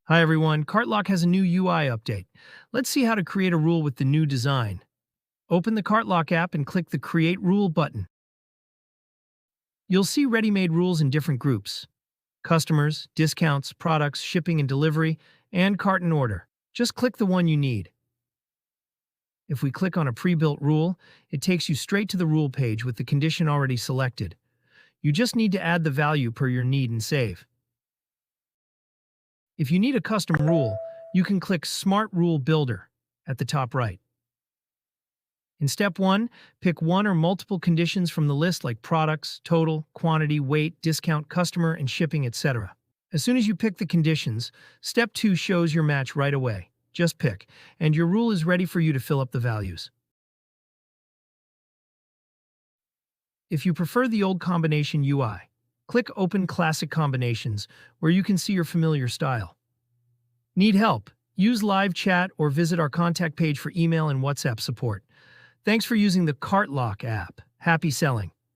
Hi everyone, CartLock has a new UI update. Let's see how to create a rule with the new design. Open the CartLock app and click the Create Rule button. You'll see ready-made rules in different groups: customers, discounts, products, shipping and delivery, and cart and order. Just click the one you need. If we click on a pre-built rule, it takes you straight to the rule page with the condition already selected. You just need to add the value per your need and save. If you need a custom rule, you can click Smart Rule Builder at the top right. In step 1, pick one or multiple conditions from the list like products, total, quantity, weight, discount, customer, and shipping, etc. As soon as you pick the conditions, step 2 shows your match right away. Just pick, and your rule is ready for you to fill up the values. If you prefer the old combination UI, click Open Classic Combinations, where you can see your familiar style. Need help? Use live chat or visit our contact page for email and WhatsApp support. Thanks for using the CartLock app. Happy selling!